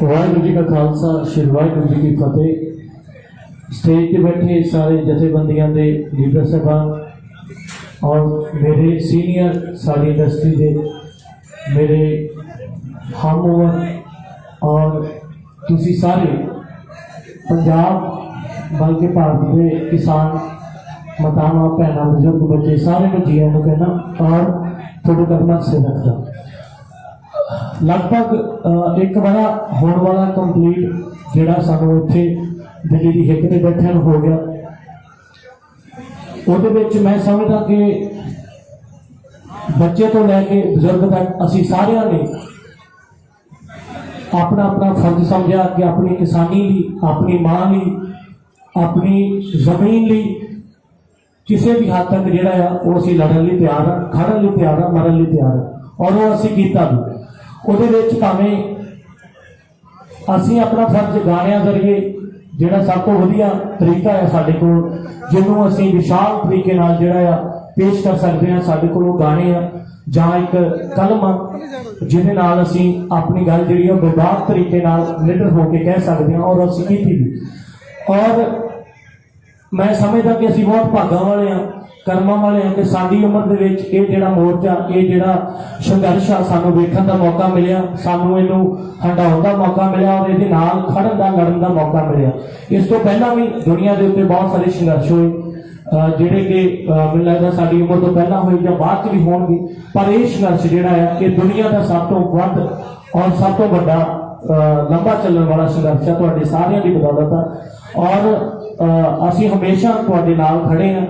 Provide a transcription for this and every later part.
वाहगुरू जी का खालसा श्री वाहगुरू जी की फतेह। स्टेज पर बैठे सारे जथेबंदियों के लीडर साहबान और मेरे सीनियर सारी इंडस्ट्री के मेरे हम उम्र और तुसी सारे पंजाब बल्कि भारत के किसान मातावां भैनां बुजुर्ग बच्चे सारे को जी आने कहना और थोड़े कदम से रखता। लगभग एक बड़ा होने वाला कंप्लीट जोड़ा सानू इत्थे दिल्ली की हिक ते बैठे हो गया। वो मैं समझदा कि बच्चे तो लैके बुजुर्ग तक असी सारिया ने अपना अपना फर्ज समझा कि अपनी किसानी ली, अपनी मां ली, अपनी जमीन ली किसी भी हद तक जोड़ा है वो असी लड़न लिए तैयार हाँ, खड़न लिए तैयार हाँ, मरन लिए तैयार हाँ और वो असी कीता भी। वो भावें असी अपना फर्ज गाणिया जरिए जोड़ा सब तो वधिया तरीका है साडे कोल जिन्हों असी विशाल तरीके नाल जोड़ा पेश कर सकते हैं। साडे कोल गाने आ जां एक कलम आ जिहदे नाल असी अपनी गल जिहड़ी है बेबाक तरीके नाल निडर होकर कह सकते हैं और असी कीती भी। और मैं समझदा कि असी बहुत भागा वाले हाँ, कर्मा वाले हैं कि साडी उम्र दे विच ये जिहड़ा मोर्चा ये जिहड़ा संघर्ष आ सानू वेखण दा मौका मिलिया, सानू इहनूं हंडाउण दा मौका मिलिया और इहदे नाल खड़न दा लड़न दा मौका मिलिया। इस तो पहला भी दुनिया दे उत्ते बहुत सारे संघर्ष होए जिहड़े कि मैनूं लगदा साडी उम्र तो पहला होए जां बाद च भी होणगे, पर यह संघर्ष जिहड़ा है कि दुनिया का सब तो वध और सब तो वड्डा लंबा चलण वाला संघर्ष है तुहाडे सारिਆਂ ਦੀ बदौलत है। और असी हमेशा तुहाडे नाल खड़े हैं,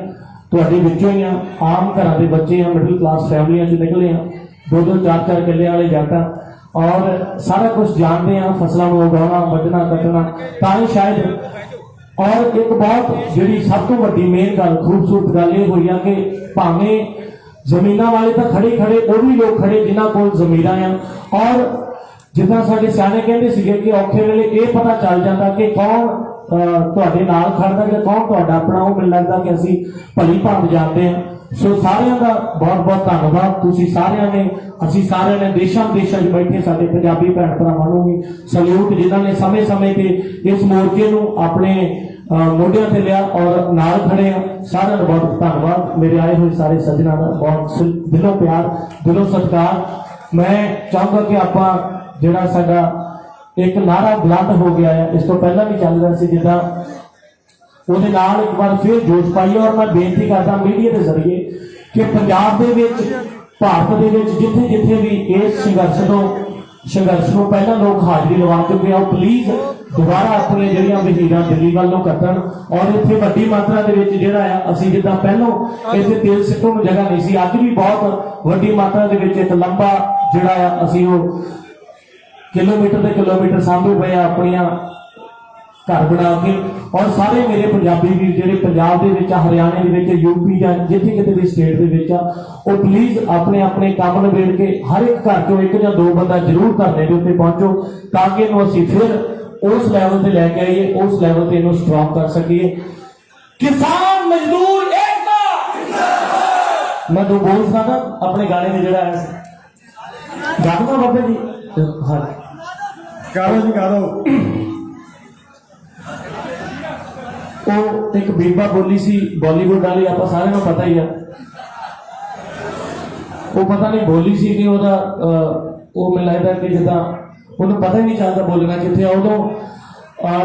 तुहाडे विचों ही आम घरां दे बच्चे हैं, मिडिल क्लास फैमिलियां चों निकले हैं, दो दो चार चार किले वाले जट और सारा कुछ जानते हैं फसलों को उगाना वढना कटना तां शायद। और एक बहुत जी सब तो वड्डी मेन गल खूबसूरत गल ये हुई है कि भावें जमीना वाले तो खड़े खड़े वो भी लोग खड़े जिन्हों को जमीरां हैं और जिदा साडे सियाणे कहंदे सीगे कि औखे वेले ये पता चल जाता कि कौन तुहाडे नाल खड़दा कि कौन तुहाडा अपना। वो मैनूं लगदा कि असीं भली भांत जानते हैं। सो सारिਆਂ ਦਾ बहुत बहुत धन्यवाद। तुसीं सारिਆਂ ने असीं सारिਆਂ ने देशां विदेशां च बैठे साडे पंजाबी भैण भरावां नूं भी सल्यूट जिन्हां ने समय समय ते इस मोर्चे नूं अपने मोढियां ते लिया और नाल खड़े हैं। सारिਆਂ ਦਾ बहुत धन्यवाद। मेरे आए हुए सारे सज्जनां दा बहुत दिलों प्यार दिलों सत्कार। मैं चाहूँगा कि आपां जिहड़ा साडा एक नारा बुलंद हो गया है, इस तो पहला भी चल रहा सी जिदा ਉਹਦੇ ਨਾਲ एक बार फिर जोश पाइए। और मैं बेनती करता मीडिया के जरिए कि पंजाब दे विच भारत दे विच जिथे जिथे भी इस संघर्ष को पहला लोग हाजिरी लवा चुके हैं प्लीज दोबारा अपनी जिहड़ियां वहीरां दिल्ली वालों कट्टण और इत्थे वड्डी मात्रा दे विच जिहड़ा है असीं जिद्दां पहलों इत्थे तेल सिੱਟਣ ਨੂੰ जगह नहीं सी, अज भी बहुत वड्डी मात्रा दे विच एक लंबा जिहड़ा है असीं वो किलोमीटर के किलोमीटर सामू पे अपनिया घर बना के। और सारे मेरे पंजाबी वीर जिहड़े पंजाब दे विच हरियाणे दे विच यूपी या जिथे किते भी स्टेट दे विच वो प्लीज अपने अपने काम नवेड़ के हर एक घर चों एक या दो बंदा जरूर धरने के उत्ते पहुंचो ताकि इहनूं असीं फिर उस लैवल ते लैके आइए, उस लैवल ते इहनूं स्ट्रॉन्ग कर सकीए। किसान मजदूर एकता। मैं दो बोल सकदा अपने गाने में जिहड़ा है गाना बाबा जी हाँ गारो जी गारो। वो एक बीबा बोली सी बॉलीवुड वाली आप सारे को पता ही है। वो पता नहीं बोली सी कि ओदा वो मैं लगता कि जिदा उन्हें पता ही नहीं चलता बोलना कितने उदों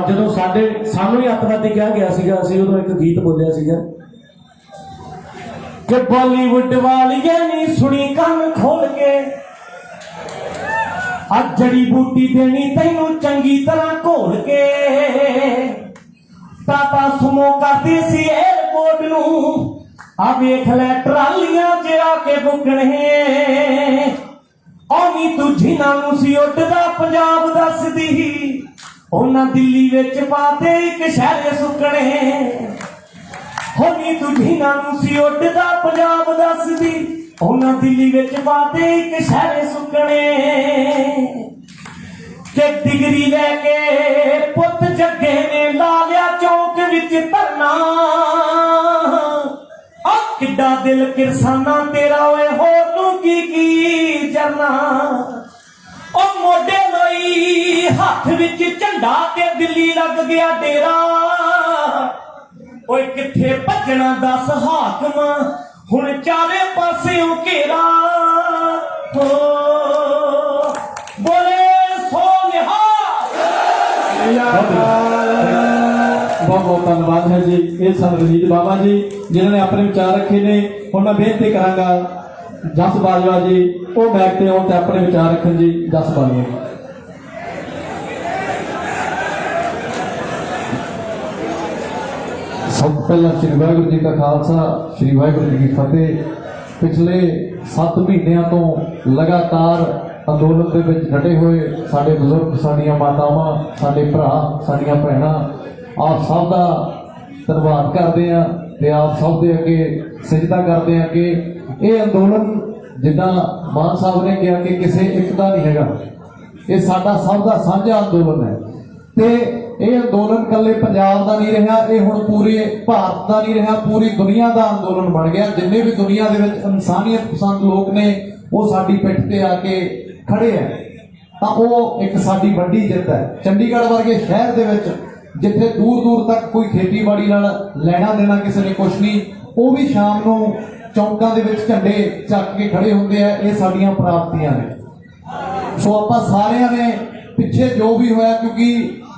जो सानू ही अतवादी कहा गया सीगा असीं उदों एक गीत बोलिया सीगा कि बॉलीवुड वालियां नी सुनी कान खोल के अज जड़ी बूटी देनी तैनू चंगी तरह घोल के टाटा सुमो करती सी एयरपोर्ट नू आ वेख लै ट्रालियां च आके बुकणे औनी तू जिन्हां नू सी उड्डदा पंजाब दसदी उन्हां दिल्ली विच पाते एक शहर सुकणे होनी तू जिन्हां नू सी उड्डदा पंजाब दसदी उन्हां दिल्ली विच पाते एक शहर सुकणे ते डिग्री लैके पुत जग्गे ने ला लिया चौक विच धरना आ किड्डा दिल किरसाना तेरा ओए होर नूं की जरना ओ मोढे लोई हथ विच झंडा ते दिल्ली लग गया डेरा ओए किथे भजना दस हाकम हुण चारे पासियों घेरा हो बोले सो बहुत बहुत धन्यवाद है जी। ये सन रंजीत बाबा जी जिन्होंने अपने विचार रखे ने। हुण मैं बेनती करांगा जस बाजवा जी वो बैग ते आउण ते अपने विचार रखन जी। जस बाजवा जी सब पहला श्री वाहिगुरू जी का खालसा श्री वाहिगुरू जी की फतेह। पिछले 7 महीनों तो लगातार अंदोलन के विच डटे हुए साडे बजुर्ग साडियां मातावां साडे भरा साडियां भैणां आप सब का धन्यवाद करते हैं ते आप सब के अगे सिजदा करते हैं कि ये अंदोलन जिदा मान साहब ने कहा कि किसी एक का नहीं हैगा, ये साडा सब का साझा अंदोलन है। ते ये अंदोलन कल्ले पंजाब का नहीं रहा, ये हुण पूरे भारत का नहीं रहा, पूरी दुनिया का अंदोलन बन गया। जिन्ने भी दुनिया के विच इंसानियत पसंद लोग ने वो साडी पिठ ते आके खड़े हैं तो वो एक साडी वड्डी जित है। चंडीगढ़ वर्गे शहर दे विच जिथे दूर दूर तक कोई खेतीबाड़ी नाल लेना देना किसी ने कुछ नहीं, वो भी शाम को चौंकों के विच झंडे चक के खड़े होंगे हैं। ये साडियां प्राप्तियां ने। सो आपां सारियां ने पिछे जो भी होया, क्योंकि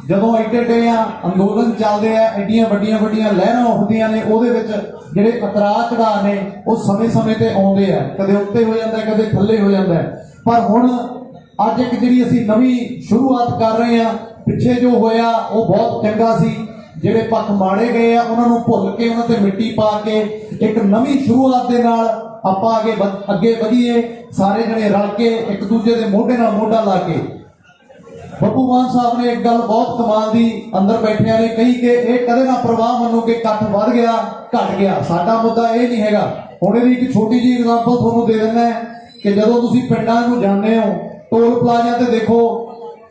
जदों एडे एडे अंदोलन चलते हैं एडियां वड्डियां वड्डियां लहरां उठदियां ने, उहदे विच जिहड़े उतराव चढ़ाव ने वो समय समय ते आउंदे आ, कदे उत्ते हो जांदा है कदे थल्ले हो जांदा है। पर हुण अज एक जिहड़ी असीं नवीं शुरुआत कर रहे हैं, पिछे जो होया वो बहुत चंगा सी। जिहड़े पक्ष माड़े गए आ उन्हां नूं भुल के उन्हां ते मिट्टी पा के एक नवीं शुरुआत दे नाल आपां अगे वधीए, सारे जणे रल के एक दूजे दे मोढे नाल मोढा ला के। बब्बू मान साहब ने एक गल बहुत कमाल दी अंदर बैठिया ने कही कि यह कदे ना प्रवाह मनो कि इकट्ठ वध गया घट गया, साडा मुद्दा यह नहीं हैगा। हुण इहदी एक छोटी जी एग्जाम्पल तुहानूं दे दिंदा है कि जदों तुसीं पिंडां नूं जांदे हो टोल प्लाजा ते देखो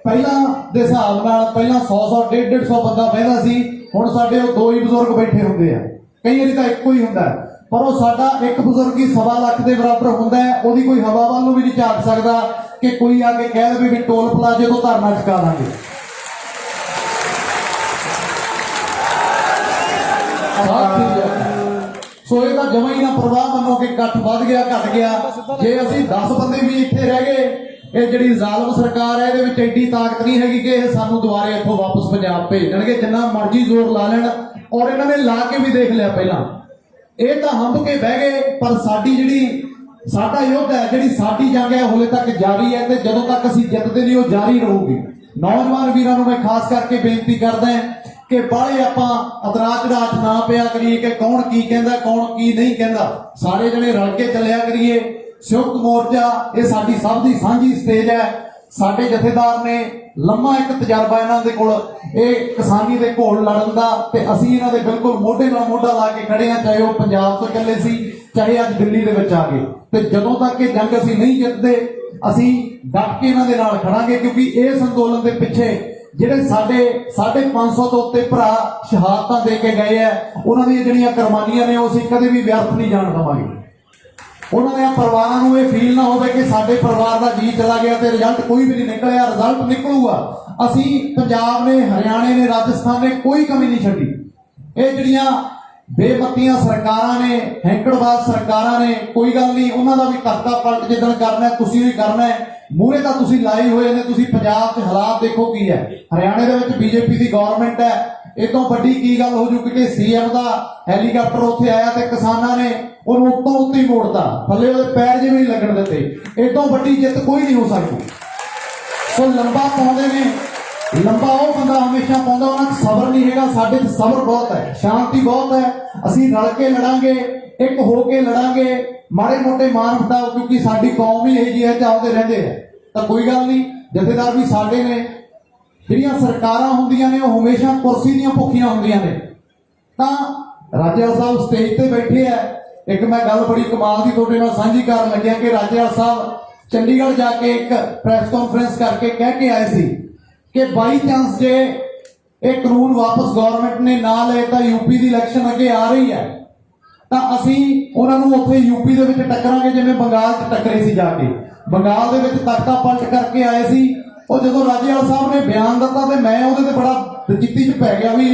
पहला दे हिसाब नाल पहला 100 150 बंदा बहिंदा सी, हुण साडे दो ही बजुर्ग बैठे हुंदे आ, कई वारी तां इक्को ही हुंदा है। पर वो साडा एक बुजुर्ग ही 1.25 लाख के बराबर हुंदा है, ओहदी कोई हवा वाल नूं भी नहीं झाक सकदा कि कोई आके कह दे भी टोल प्लाजे तो धरना चुका देंगे। सो ये जमा ही ना प्रवाह मनो कि इकट्ठ वध गया घट गया। जे असीं 10 बंदे भी इत्थे रह गए, ये जिहड़ी जालम सरकार है इहदे विच एडी ताकत नहीं हैगी कि ये सानूं दुबारे इत्थों वापस पंजाब भेजणगे, जिन्ना मर्जी जोर ला लैण। और इन्हां ने ला के भी देख लिया पहला, ये तां हंब के बह गए, पर साडी जिहड़ी साडा युद्ध है जिहड़ी साडी जंग है हले तक जारी है, ते जदों तक असीं जितदे नहीं वो जारी रहूगी। नौजवान वीरां नूं मैं खास करके बेनती करदा हां कि बाहले आपां अतरा चढ़ाच ना पिया करिए कि कौन की कहंदा कौन की नहीं कहंदा, सारे जणे रल के चलिया करिए। संयुक्त मोर्चा ये साडी सब दी सांझी स्टेज है। साडे जथेदार ने लम्मा एक तजर्बा इन्हां दे कोल ये किसानी दे घोल लड़न दा, ते असीं इन्हां दे बिल्कुल मोढे नाल मोढा ला के खड़े हां, चाहे वो पंजाब तो चले सी चाहे अज दिल्ली दे विच आ गए। ते जदों तक ये जंग असीं नहीं जितदे असीं डट के इन्हां दे नाल खड़ांगे, क्योंकि इस अंदोलन दे पिछे जिहड़े साडे 550 तो उत्ते भरा शहादतां दे के गए है, उन्हां दी जिहड़ियां कुर्बानियां ने असीं कदे भी व्यर्थ नहीं जाण देवांगे। उन्होंने परिवारों को यह फील ना हो कि साडे परिवार का जी चला गया तो रिजल्ट कोई भी नहीं निकलिया, रिजल्ट निकलूगा। असी पंजाब ने हरियाणे ने राजस्थान ने कोई कमी नहीं छड्डी। ये जिहड़ियां बेमतियां सरकारां ने हैंकड़बाज सरकारां ने कोई गल नहीं, उन्हों का भी तख्ता पलट जिदन करना है तुसीं भी करना है। मूहरे तो तुसीं लाए हुए ने, तुसीं पंजाब च हालात देखो की है। हरियाणे दे विच बीजेपी की गवर्नमेंट है, इस तो वड्डी की गल हो जूगी कि सीएम का हैलीकॉप्टर उत्थे आया तो किसानां ने उन्होंने उत्तों उत्ते ही मोड़ता, थल्ले वो पैर जिवें नहीं लगन दिते। इतों वड्डी जित कोई नहीं हो सकती। सो लंबा पाउंदे ने, लंबा वो बंदा हमेशा पाउंदा, उन्हां सबर नहीं हैगा। साडे ते सबर बहुत है, शांति बहुत है। असीं रल के लड़ांगे, एक हो के लड़ांगे, माड़े मोटे मार हटाओ, क्योंकि साडी कौम ही यही जी है, चाहते रहंदे है तां कोई गल नहीं। जथेदार भी साडे ने, जिहड़ियां सरकारां हुंदियां ने वो हमेशा कुर्सी दीयां भुखियां हुंदियां ने। तां राजेवाल साहब स्टेज ते बैठे है। एक मैं गल बड़ी कमाल की तुहाडे नाल सांझी करन लग्या कि राजेवाल साहब चंडीगढ़ जाके एक प्रेस कॉन्फ्रेंस करके कह के आए सी कि बाई चांस जे एक कानून वापस गवर्नमेंट ने ना ले तो यूपी की इलैक्शन अगे आ रही है तो असीं उन्हां नूं उत्थे यूपी दे विच टक्करांगे जिवें बंगाल च टक्करे सी। जाके बंगाल दे विच तख्ता पलट करके आए सी। और जदों राजेवाल साहब ने बयान ਦਾ ਤੇ ਮੈਂ ਉਹਦੇ ਤੇ ਬੜਾ ਦਚਿੱਤੀ ਚ ਪੈ ਗਿਆ ਵੀ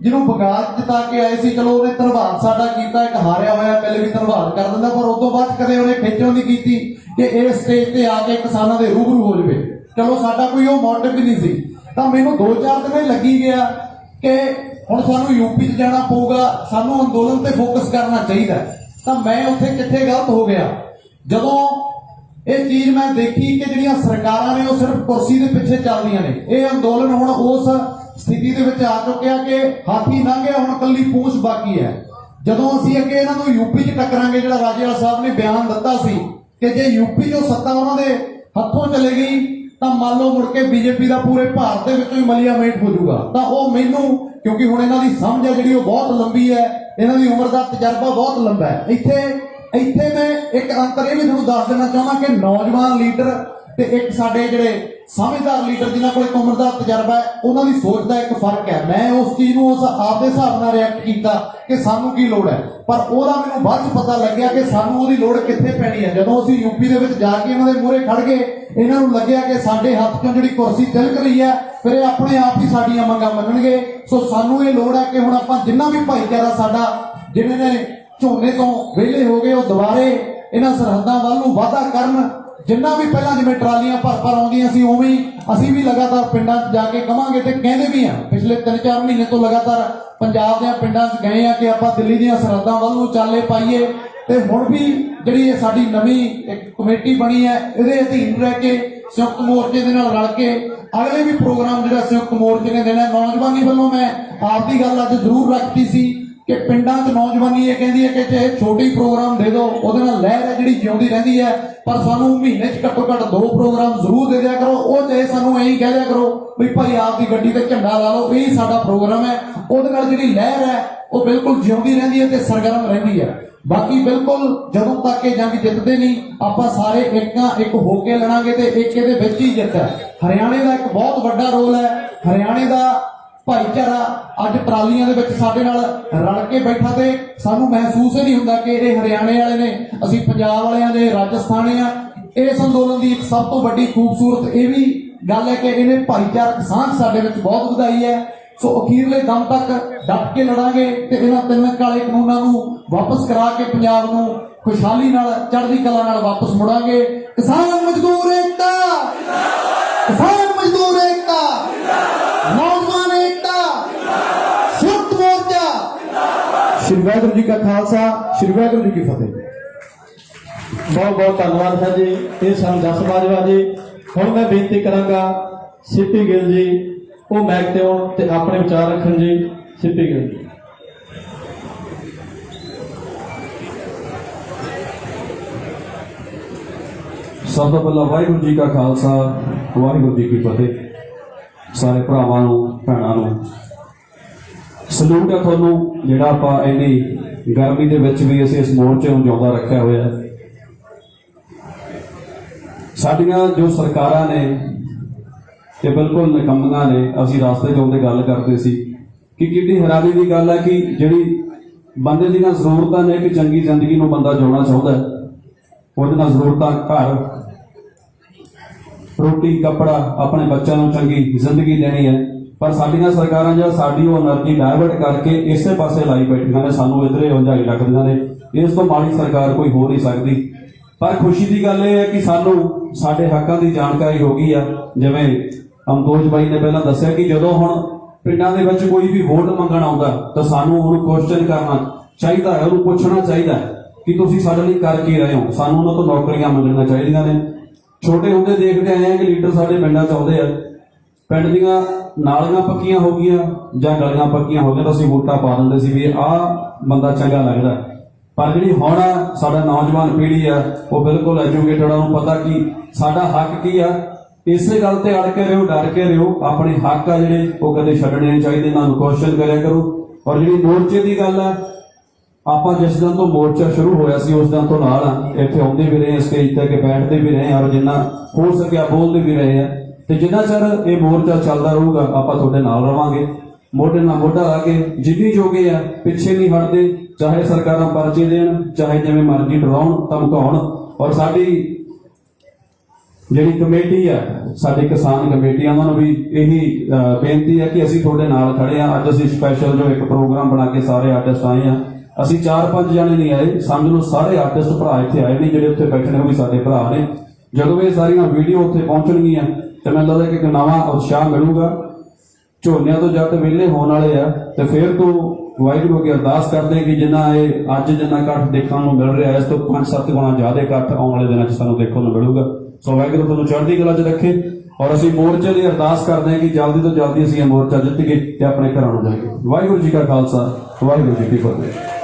ਜਿਹਨੂੰ ਬੰਗਾਲ ਚ ਜਿਤਾ ਕੇ ਆਏ ਸੀ, ਚਲੋ ਉਹਨੇ ਧੰਨਵਾਦ ਸਾਡਾ ਕੀਤਾ, ਇੱਕ ਹਾਰਿਆ ਹੋਇਆ ਪਹਿਲੇ ਵੀ ਧੰਨਵਾਦ ਕਰ ਦਿੰਦਾ, ਪਰ ਉਦੋਂ ਬਾਅਦ ਕਦੇ ਉਹਨੇ ਖੇਚਲ ਨਹੀਂ ਕੀਤੀ ਕਿ ਇਹ ਸਟੇਜ ਤੇ ਆ ਕੇ ਕਿਸਾਨਾਂ ਦੇ ਰੂਬਰੂ ਹੋ ਜਾਵੇ। ਚਲੋ ਸਾਡਾ ਕੋਈ ਉਹ ਮੋਟਿਵ ਵੀ ਨਹੀਂ ਸੀ। ਤਾਂ ਮੈਨੂੰ 2-4 ਦਿਨ ਲੱਗੀ ਗਿਆ ਕਿ ਹੁਣ ਸਾਨੂੰ ਯੂਪੀ 'ਚ ਜਾਣਾ ਪਊਗਾ, ਸਾਨੂੰ ਅੰਦੋਲਨ ਤੇ ਫੋਕਸ ਕਰਨਾ ਚਾਹੀਦਾ। ਤਾਂ ਮੈਂ ਉੱਥੇ ਕਿੱਥੇ ਗਲਤ ਹੋ ਗਿਆ, ਜਦੋਂ ਇਹ ਚੀਜ਼ ਮੈਂ ਦੇਖੀ ਕਿ ਜਿਹੜੀਆਂ ਸਰਕਾਰਾਂ ਨੇ ਉਹ ਸਿਰਫ ਕੁਰਸੀ ਦੇ ਪਿੱਛੇ ਚੱਲਦੀਆਂ ਨੇ। ਇਹ ਅੰਦੋਲਨ ਹੁਣ ਉਸ ਸਥਿਤੀ ਦੇ ਵਿੱਚ ਆ ਚੁੱਕਿਆ ਕਿ ਹਾਥੀ ਲੰਘ ਗਿਆ, ਹੁਣ ਕੱਲੀ ਪੂੰਛ ਬਾਕੀ ਹੈ। ਜਦੋਂ ਅਸੀਂ ਅੱਗੇ ਇਹਨਾਂ ਨੂੰ ਯੂਪੀ 'ਚ ਟੱਕਰਾਂਗੇ, ਜਿਹੜਾ ਰਾਜੇਵਾਲ ਸਾਹਿਬ ਨੇ ਬਿਆਨ ਦਿੱਤਾ ਸੀ ਕਿ ਜੇ ਯੂਪੀ 'ਚੋਂ ਸੱਤਾ ਉਹਨਾਂ ਦੇ ਹੱਥੋਂ ਚਲੇ ਗਈ ਤਾਂ ਮੰਨ ਲਓ ਮੁੜ ਕੇ ਬੀਜੇਪੀ ਦਾ ਪੂਰੇ ਭਾਰਤ ਦੇ ਵਿੱਚੋਂ ਹੀ ਮਲੀਆ ਮੇਟ ਹੋ ਜਾਊਗਾ। ਤਾਂ ਉਹ ਮੈਨੂੰ, ਕਿਉਂਕਿ ਹੁਣ ਇਹਨਾਂ ਦੀ ਸਮਝ ਹੈ ਜਿਹੜੀ ਉਹ ਬਹੁਤ ਲੰਬੀ ਹੈ, ਇਹਨਾਂ ਦੀ ਉਮਰ ਦਾ ਤਜਰਬਾ ਬਹੁਤ ਲੰਬਾ ਹੈ। ਇੱਥੇ ਮੈਂ ਇੱਕ ਅੰਤਰ ਇਹ ਵੀ ਤੁਹਾਨੂੰ ਦੱਸ ਦੇਣਾ ਚਾਹੁੰਦਾ ਕਿ ਨੌਜਵਾਨ ਲੀਡਰ ਤੇ ਇੱਕ ਸਾਡੇ ਜਿਹੜੇ ਸਮਝਦਾਰ ਲੀਡਰ ਜਿਨ੍ਹਾਂ ਕੋਲ ਇੱਕ ਉਮਰ ਦਾ ਤਜਰਬਾ ਹੈ, ਉਹਨਾਂ ਦੀ ਸੋਚ ਦਾ ਇੱਕ ਫਰਕ ਹੈ। ਮੈਂ ਉਸ ਚੀਜ਼ ਨੂੰ ਉਸ ਆਪਦੇ ਹਿਸਾਬ ਨਾਲ ਰਿਐਕਟ ਕੀਤਾ ਕਿ ਸਾਨੂੰ ਕੀ ਲੋੜ ਹੈ, ਪਰ ਉਹਦਾ ਮੈਨੂੰ ਬਾਅਦ ਚ ਪਤਾ ਲੱਗਿਆ ਕਿ ਸਾਨੂੰ ਉਹਦੀ ਲੋੜ ਕਿੱਥੇ ਪੈਣੀ ਹੈ। ਜਦੋਂ ਅਸੀਂ ਯੂਪੀ ਦੇ ਵਿੱਚ ਜਾ ਕੇ ਇਹਨਾਂ ਦੇ ਮੂਹਰੇ ਖੜ ਗਏ, ਇਹਨਾਂ ਨੂੰ ਲੱਗਿਆ ਕਿ ਸਾਡੇ ਹੱਥ ਚੋਂ ਜਿਹੜੀ ਕੁਰਸੀ ਤਿਲਕ ਰਹੀ ਹੈ, ਫਿਰ ਇਹ ਆਪਣੇ ਆਪ ਹੀ ਸਾਡੀਆਂ ਮੰਗਾਂ ਮੰਨਣਗੇ। ਸੋ ਸਾਨੂੰ ਇਹ ਲੋੜ ਹੈ ਕਿ ਹੁਣ ਆਪਾਂ ਜਿੰਨਾ ਵੀ ਭਾਈਚਾਰਾ ਸਾਡਾ, ਜਿਨ੍ਹਾਂ ਨੇ ਝੋਨੇ ਤੋਂ ਵਿਹਲੇ ਹੋ ਗਏ, ਉਹ ਦੁਬਾਰੇ ਇਹਨਾਂ ਸਰਹੱਦਾਂ ਵੱਲ ਨੂੰ ਵਾਧਾ ਕਰਨ। ਜਿੰਨਾ ਵੀ ਪਹਿਲਾਂ ਜਿਵੇਂ ਟਰਾਲੀਆਂ ਭਰ ਆਉਂਦੀਆਂ ਸੀ, ਉਵੇਂ ਹੀ ਅਸੀਂ ਵੀ ਲਗਾਤਾਰ ਪਿੰਡਾਂ 'ਚ ਜਾ ਕੇ ਕਵਾਂਗੇ ਤੇ ਕਹਿੰਦੇ ਵੀ ਆ। ਪਿਛਲੇ 3-4 ਮਹੀਨੇ ਤੋਂ ਲਗਾਤਾਰ ਪੰਜਾਬ ਦੇ ਪਿੰਡਾਂ 'ਚ ਗਏ ਆ ਕਿ ਆਪਾਂ ਦਿੱਲੀ ਦੀਆਂ ਸਰਹੱਦਾਂ ਵੱਲ ਨੂੰ ਚਾਲੇ ਪਾਈਏ। ਤੇ ਹੁਣ ਵੀ ਜਿਹੜੀ ਇਹ ਸਾਡੀ ਨਵੀਂ ਇੱਕ ਕਮੇਟੀ ਬਣੀ ਹੈ, ਇਹਦੇ ਅਧੀਨ ਰਹਿ ਕੇ ਸੰਯੁਕਤ ਮੋਰਚੇ ਦੇ ਨਾਲ ਰਲ ਕੇ ਅਗਲੇ ਵੀ ਪ੍ਰੋਗਰਾਮ ਜਿਹੜਾ ਸੰਯੁਕਤ ਮੋਰਚੇ ਨੇ ਦੇਣਾ। ਨੌਜਵਾਨੀ ਵੱਲੋਂ ਮੈਂ ਆਪ ਦੀ ਗੱਲ ਅੱਜ ਜ਼ਰੂਰ ਰੱਖਤੀ ਸੀ ਕਿ ਪਿੰਡਾਂ 'ਚ ਨੌਜਵਾਨੀ ਇਹ ਕਹਿੰਦੀ ਹੈ ਕਿ ਚਾਹੇ ਛੋਟੀ ਪ੍ਰੋਗਰਾਮ ਦੇ ਦਿਓ, ਉਹਦੇ ਨਾਲ ਲਹਿਰ ਹੈ ਜਿਹੜੀ ਜਿਉਂਦੀ ਰਹਿੰਦੀ ਹੈ, ਪਰ ਸਾਨੂੰ ਮਹੀਨੇ 'ਚ ਘੱਟੋ ਘੱਟ 2 ਪ੍ਰੋਗਰਾਮ ਜ਼ਰੂਰ ਦੇ ਦਿਆ ਕਰੋ। ਉਹ ਚਾਹੇ ਸਾਨੂੰ ਇਹੀ ਕਹਿ ਦਿਆ ਕਰੋ ਵੀ ਭਾਈ ਆਪ ਦੀ ਗੱਡੀ ਤੇ ਝੰਡਾ ਲਾ ਲਓ, ਇਹ ਸਾਡਾ ਪ੍ਰੋਗਰਾਮ ਹੈ। ਉਹਦੇ ਨਾਲ ਜਿਹੜੀ ਲਹਿਰ ਹੈ ਉਹ ਬਿਲਕੁਲ ਜਿਉਂਦੀ ਰਹਿੰਦੀ ਹੈ ਤੇ ਸਰਗਰਮ ਰਹਿੰਦੀ ਹੈ। ਬਾਕੀ ਬਿਲਕੁਲ ਜਦੋਂ ਤੱਕ ਇਹ ਜੰਗ ਜਿੱਤਦੇ ਨਹੀਂ, ਆਪਾਂ ਸਾਰੇ ਇੱਕ ਹੋ ਕੇ ਲੜਾਂਗੇ ਤੇ ਇੱਕ ਇਹਦੇ ਵਿੱਚ ਹੀ ਜਿੱਤ ਹੈ। ਹਰਿਆਣੇ ਦਾ ਇੱਕ ਬਹੁਤ ਵੱਡਾ ਰੋਲ ਹੈ। ਹਰਿਆਣੇ ਦਾ ਭਾਈਚਾਰਾ ਅੱਜ ਟਰਾਲੀਆਂ ਦੇ ਵਿੱਚ ਸਾਡੇ ਨਾਲ ਰਲ ਕੇ ਬੈਠਾ ਤੇ ਸਾਨੂੰ ਮਹਿਸੂਸ ਹੀ ਨਹੀਂ ਹੁੰਦਾ ਕਿ ਇਹ ਹਰਿਆਣੇ ਵਾਲੇ ਨੇ, ਅਸੀਂ ਪੰਜਾਬ ਵਾਲਿਆਂ ਦੇ ਰਾਜਸਥਾਨੇ ਆ। ਇਸ ਅੰਦੋਲਨ ਦੀ ਇੱਕ ਸਭ ਤੋਂ ਵੱਡੀ ਖੂਬਸੂਰਤ ਇਹ ਵੀ ਗੱਲ ਹੈ ਕਿ ਇਹਨੇ ਭਾਈਚਾਰਕ ਸਾਂਝ ਸਾਡੇ ਵਿੱਚ ਬਹੁਤ ਵਧਾਈ ਹੈ। ਸੋ ਅਖੀਰਲੇ ਦਮ ਤੱਕ ਡਟ ਕੇ ਲੜਾਂਗੇ ਤੇ ਇਹਨਾਂ 3 ਕਾਲੇ ਕਾਨੂੰਨਾਂ ਨੂੰ ਵਾਪਸ ਕਰਾ ਕੇ ਪੰਜਾਬ ਨੂੰ ਖੁਸ਼ਹਾਲੀ ਨਾਲ, ਚੜ੍ਹਦੀ ਕਲਾ ਨਾਲ ਵਾਪਸ ਮੁੜਾਂਗੇ। ਕਿਸਾਨ ਮਜ਼ਦੂਰ ਏਕਤਾ, ਕਿਸਾਨ ਮਜ਼ਦੂਰ ਏਕਤਾ, ਨੌਜਵਾਨ ਏਕਤਾ, ਸੰਯੁਕਤ ਮੋਰਚਾ। ਸ਼੍ਰੀ ਵਾਹਿਗੁਰੂ ਜੀ ਕਾ ਖਾਲਸਾ, ਸ਼੍ਰੀ ਵਾਹਿਗੁਰੂ ਜੀ ਕੀ ਫਤਿਹ। ਬਹੁਤ ਬਹੁਤ ਧੰਨਵਾਦ ਹੈ ਜੀ। ਇਹ ਸਨ ਜਸ ਬਾਜਵਾ ਜੀ। ਹੁਣ ਮੈਂ ਬੇਨਤੀ ਕਰਾਂਗਾ ਸਿੱਪੀ ਗਿੱਲ ਜੀ, ਉਹ ਮੈਕ ਤੇ ਆਉਣ ਤੇ ਆਪਣੇ ਵਿਚਾਰ ਰੱਖਣ ਜੀ। ਸਿੱਪੀ ਗਿੱਲ ਜੀ। ਸਭ ਤੋਂ ਪਹਿਲਾਂ ਵਾਹਿਗੁਰੂ ਜੀ ਕਾ ਖਾਲਸਾ, ਵਾਹਿਗੁਰੂ ਜੀ ਕੀ ਫਤਿਹ। ਸਾਰੇ ਭਰਾਵਾਂ ਨੂੰ, ਭੈਣਾਂ ਨੂੰ ਸਲੂਟ ਹੈ ਤੁਹਾਨੂੰ, ਜਿਹੜਾ ਆਪਾਂ ਇੰਨੀ ਗਰਮੀ ਦੇ ਵਿੱਚ ਵੀ ਅਸੀਂ ਇਸ ਮੋਰਚੇ ਨੂੰ ਜਿਉਂਦਾ ਰੱਖਿਆ ਹੋਇਆ। ਸਾਡੀਆਂ ਜੋ ਸਰਕਾਰਾਂ ਨੇ ਇਹ ਬਿਲਕੁਲ ਨਿਕੰਮੀਆਂ ਨੇ। ਅਸੀਂ ਰਾਸਤੇ 'ਚ ਆਉਂਦੇ ਗੱਲ ਕਰਦੇ ਸੀ ਕਿ ਕਿੰਨੀ ਹੈਰਾਨੀ ਦੀ ਗੱਲ ਹੈ ਕਿ ਜਿਹੜੀ ਬੰਦੇ ਦੀਆਂ ਜ਼ਰੂਰਤਾਂ ਨੇ, ਕਿ ਚੰਗੀ ਜ਼ਿੰਦਗੀ ਨੂੰ ਬੰਦਾ ਜਿਉਣਾ ਚਾਹੁੰਦਾ, ਉਹਦੇ ਨਾਲ ਜ਼ਰੂਰਤਾਂ ਘਰ, ਰੋਟੀ, ਕੱਪੜਾ, ਆਪਣੇ ਬੱਚਿਆਂ ਨੂੰ ਚੰਗੀ ਜ਼ਿੰਦਗੀ ਦੇਣੀ ਹੈ, ਪਰ ਸਾਡੀਆਂ ਸਰਕਾਰਾਂ ਜਿਹੜਾ ਸਾਡੀ ਉਹ એનર્ਜੀ ਡਾਇਵਰਟ ਕਰਕੇ ਇਸੇ ਪਾਸੇ ਲਾਈ ਬੈਠੀਆਂ ਨੇ, ਸਾਨੂੰ ਇੱਧਰੇ ਉਲਝਾਈ ਰੱਖਦੀਆਂ ਨੇ। ਇਸ ਤੋਂ ਮਾੜੀ ਸਰਕਾਰ ਕੋਈ ਹੋ ਨਹੀਂ ਸਕਦੀ। ਪਰ ਖੁਸ਼ੀ ਦੀ ਗੱਲ ਇਹ ਹੈ ਕਿ ਸਾਨੂੰ ਸਾਡੇ ਹੱਕਾਂ ਦੀ ਜਾਣਕਾਰੀ ਹੋ ਗਈ ਆ। ਜਿਵੇਂ ਅਮਦੋਜ ਬਾਈ ਨੇ ਪਹਿਲਾਂ ਦੱਸਿਆ ਕਿ ਜਦੋਂ ਹੁਣ ਪਿੰਡਾਂ ਦੇ ਵਿੱਚ ਕੋਈ ਵੀ ਵੋਟ ਮੰਗਣ ਆਉਂਦਾ ਤਾਂ ਸਾਨੂੰ ਉਹਨੂੰ ਕੁਐਸਚਨ ਕਰਨਾ ਚਾਹੀਦਾ ਹੈ, ਉਹਨੂੰ ਪੁੱਛਣਾ ਚਾਹੀਦਾ ਕਿ ਤੁਸੀਂ ਸਾਡੇ ਲਈ ਕਰ ਕੀ ਰਹੇ ਹੋ। ਸਾਨੂੰ ਉਹਨਾਂ ਤੋਂ ਨੌਕਰੀਆਂ ਮੰਗਣੀਆਂ ਚਾਹੀਦੀਆਂ ਨੇ। ਛੋਟੇ ਹੁੰਦੇ ਦੇਖਦੇ ਆਏ ਆ ਕਿ ਲੀਡਰ ਸਾਡੇ ਪਿੰਡਾਂ 'ਚ ਆਉਂਦੇ ਆ, ਪਿੰਡ ਦੀਆਂ ਨਾਲੀਆਂ ਪੱਕੀਆਂ ਹੋ ਗਈਆਂ ਜਾਂ ਗਲੀਆਂ ਪੱਕੀਆਂ ਹੋ ਗਈਆਂ ਤਾਂ ਅਸੀਂ ਵੋਟਾਂ ਪਾ ਦਿੰਦੇ ਸੀ ਵੀ ਆਹ ਬੰਦਾ ਚੰਗਾ ਲੱਗਦਾ। ਪਰ ਜਿਹੜੀ ਹੁਣ ਸਾਡਾ ਨੌਜਵਾਨ ਪੀੜ੍ਹੀ ਆ, ਉਹ ਬਿਲਕੁਲ ਐਜੂਕੇਟਡ, ਉਹਨੂੰ ਪਤਾ ਕਿ ਸਾਡਾ ਹੱਕ ਕੀ ਆ। ਇਸੇ ਗੱਲ ਤੇ ਅੜ ਕੇ ਰਹੋ, ਡਰ ਕੇ ਰਹੋ। ਆਪਣੇ ਹੱਕ ਆ ਜਿਹੜੇ ਉਹ ਕਦੇ ਛੱਡਣੇ ਨਹੀਂ ਚਾਹੀਦੇ, ਇਹਨਾਂ ਨੂੰ ਕੁਐਸਚਨ ਕਰਿਆ ਕਰੋ। ਔਰ ਜਿਹੜੀ ਮੋਰਚੇ ਦੀ ਗੱਲ ਆ, ਆਪਾਂ ਜਿਸ ਦਿਨ ਤੋਂ ਮੋਰਚਾ ਸ਼ੁਰੂ ਹੋਇਆ ਸੀ ਉਸ ਦਿਨ ਤੋਂ ਨਾਲ ਆ। ਇੱਥੇ ਆਉਂਦੇ ਵੀ ਰਹੇ, ਸਟੇਜ ਤੇ ਕੇ ਬੈਠਦੇ ਵੀ ਰਹੇ, ਔਰ ਜਿੰਨਾ ਹੋ ਸਕਿਆ ਬੋਲਦੇ ਵੀ ਰਹੇ ਆ। ਤੇ ਜਿੰਨਾ ਚਿਰ ਇਹ ਮੋਰਚਾ ਚੱਲਦਾ ਰਹੂਗਾ ਆਪਾਂ ਤੁਹਾਡੇ ਨਾਲ ਰਵਾਂਗੇ, ਮੋਢੇ ਨਾਲ ਮੋਢਾ ਲਾ ਕੇ। ਜਿੰਨੀ ਜੋਗੇ ਆ ਪਿੱਛੇ ਨਹੀਂ ਹਟਦੇ, ਚਾਹੇ ਸਰਕਾਰਾਂ ਪਰਚੇ ਦੇਣ, ਚਾਹੇ ਜਿਵੇਂ ਮਰਜ਼ੀ ਡਰਾਉਣ ਧਮਕਾਉਣ। ਔਰ ਸਾਡੀ ਜਿਹੜੀ ਕਮੇਟੀ ਹੈ ਸਾਡੀ ਕਿਸਾਨ ਕਮੇਟੀ ਉਹਨਾਂ ਨੂੰ ਵੀ ਇਹੀ ਬੇਨਤੀ ਹੈ ਕਿ ਅਸੀਂ ਤੁਹਾਡੇ ਨਾਲ ਖੜੇ ਆ। ਅੱਜ ਅਸੀਂ ਸਪੈਸ਼ਲ ਜੋ ਇੱਕ ਪ੍ਰੋਗਰਾਮ ਬਣਾ ਕੇ ਸਾਰੇ ਆਰਟਿਸਟ ਆਏ ਆ। ਅਸੀਂ 4-5 ਜਣੇ ਨਹੀਂ ਆਏ, ਸਮਝ ਲਓ ਸਾਰੇ ਆਰਟਿਸਟ ਭਰਾ ਇੱਥੇ ਆਏ ਨੇ, ਜਿਹੜੇ ਉੱਥੇ ਬੈਠੇ ਨੇ ਉਹ ਵੀ ਸਾਡੇ ਭਰਾ ਨੇ। ਜਦੋਂ ਇਹ ਸਾਰੀਆਂ ਵੀਡੀਓ ਉੱਥੇ ਪਹੁੰਚਣਗੀਆਂ ਤੇ ਮੈਨੂੰ ਲੱਗਦਾ ਕਿ ਇੱਕ ਨਵਾਂ ਉਤਸ਼ਾਹ ਮਿਲੂਗਾ। ਝੋਨਿਆਂ ਤੋਂ ਜਦ ਵਿਹਲੇ ਹੋਣ ਵਾਲੇ ਆ ਤੇ ਫਿਰ ਤੋਂ ਵਾਹਿਗੁਰੂ ਅੱਗੇ ਅਰਦਾਸ ਕਰਦੇ ਕਿ ਜਿੰਨਾ ਇਹ ਅੱਜ ਜਿੰਨਾ ਇਕੱਠ ਦੇਖਣ ਨੂੰ ਮਿਲ ਰਿਹਾ ਇਸ ਤੋਂ 5-7 ਗੁਣਾ ਜ਼ਿਆਦਾ ਇਕੱਠ ਆਉਣ ਵਾਲੇ ਦਿਨਾਂ 'ਚ ਸਾਨੂੰ ਦੇਖਣ ਨੂੰ ਮਿਲੂਗਾ। ਸੋ ਵਾਹਿਗੁਰੂ ਤੁਹਾਨੂੰ ਚੜ੍ਹਦੀ ਕਲਾ 'ਚ ਰੱਖੇ ਔਰ ਅਸੀਂ ਮੋਰਚੇ ਦੀ ਅਰਦਾਸ ਕਰਦੇ ਹਾਂ ਕਿ ਜਲਦੀ ਤੋਂ ਜਲਦੀ ਅਸੀਂ ਇਹ ਮੋਰਚਾ ਜਿੱਤ ਕੇ ਤੇ ਆਪਣੇ ਘਰਾਂ ਨੂੰ ਜਾਈਏ। ਵਾਹਿਗੁਰੂ ਜੀ ਕਾ ਖਾਲਸਾ, ਵਾਹਿਗੁਰੂ ਜੀ ਕੀ ਫਤਿਹ।